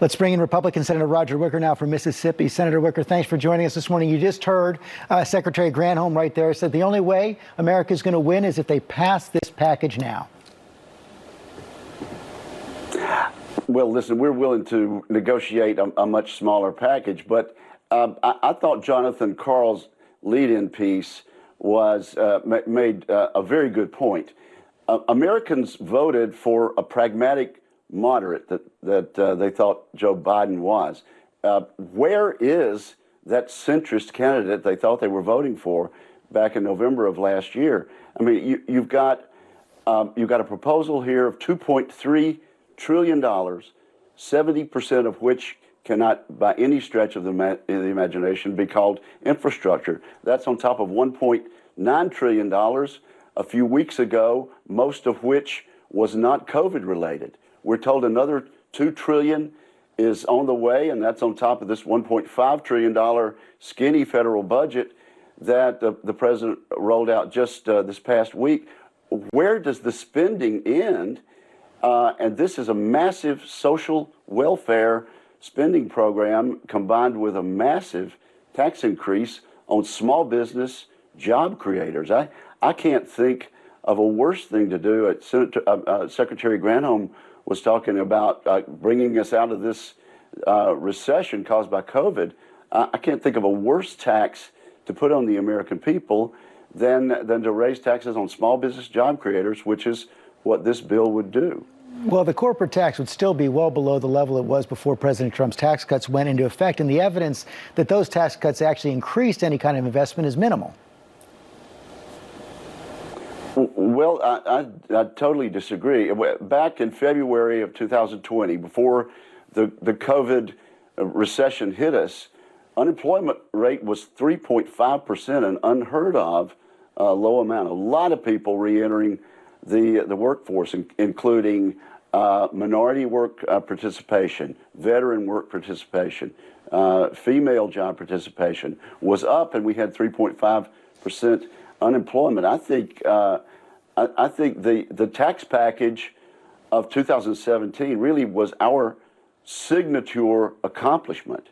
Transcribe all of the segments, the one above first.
Let's bring in Republican Senator Roger Wicker now from Mississippi. Senator Wicker, thanks for joining us this morning. You just heard Secretary Granholm right there said the only way America is going to win is if they pass this package now. Well, listen, we're willing to negotiate a much smaller package, but I thought Jonathan Karl's lead-in piece was made a very good point. Americans voted for a pragmatic moderate that they thought Joe Biden was. Where is that centrist candidate they thought they were voting for back in November of last year? I mean, you've got a proposal here of $2.3 trillion, 70% of which cannot, by any stretch of the imagination, be called infrastructure. That's on top of $1.9 trillion a few weeks ago, most of which was not COVID related. We're told another $2 trillion is on the way, and that's on top of this $1.5 trillion skinny federal budget that the president rolled out just this past week. Where does the spending end? And this is a massive social welfare spending program combined with a massive tax increase on small business job creators. I can't think of a worse thing to do. Secretary Granholm was talking about bringing us out of this recession caused by COVID. I can't think of a worse tax to put on the American people than to raise taxes on small business job creators, which is what this bill would do. Well, the corporate tax would still be well below the level it was before President Trump's tax cuts went into effect, and the evidence that those tax cuts actually increased any kind of investment is minimal. Well, I totally disagree. Back in February of 2020, before the COVID recession hit us, unemployment rate was 3.5%, an unheard of low amount. A lot of people re-entering the workforce, including minority work participation, veteran work participation, female job participation was up, and we had 3.5% unemployment. I think the tax package of 2017 really was our signature accomplishment,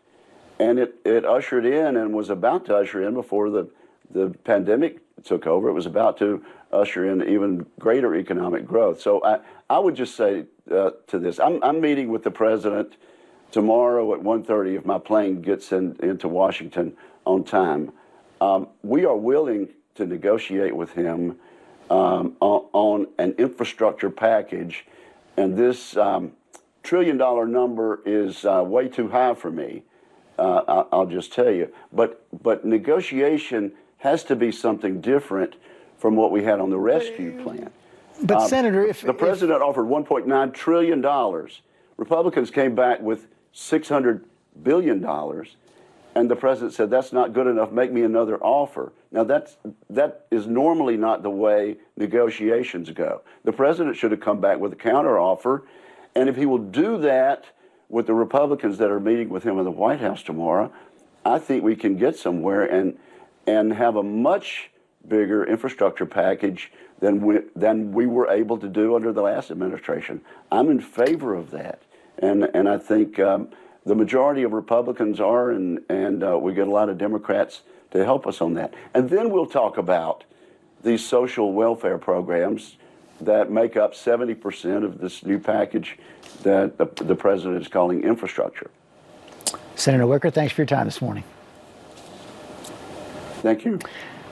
and it ushered in and was about to usher in before the pandemic took over. It was about to usher in even greater economic growth. So I would just say to this, I'm meeting with the president tomorrow at 1:30 if my plane gets into Washington on time. We are willing to negotiate with him on an infrastructure package, and this $1 trillion number is way too high for me. I'll just tell you. But negotiation has to be something different from what we had on the rescue plan. But Senator, if the president offered $1.9 trillion, Republicans came back with $600 billion, and the president said, that's not good enough, make me another offer. Now that is normally not the way negotiations go. The president should have come back with a counter offer, and if he will do that with the Republicans that are meeting with him in the White House tomorrow, I think we can get somewhere and have a much bigger infrastructure package than we were able to do under the last administration. I'm in favor of that, and I think the majority of Republicans are, and we get a lot of Democrats to help us on that. And then we'll talk about these social welfare programs that make up 70% of this new package that the president is calling infrastructure. Senator Wicker, thanks for your time this morning. Thank you.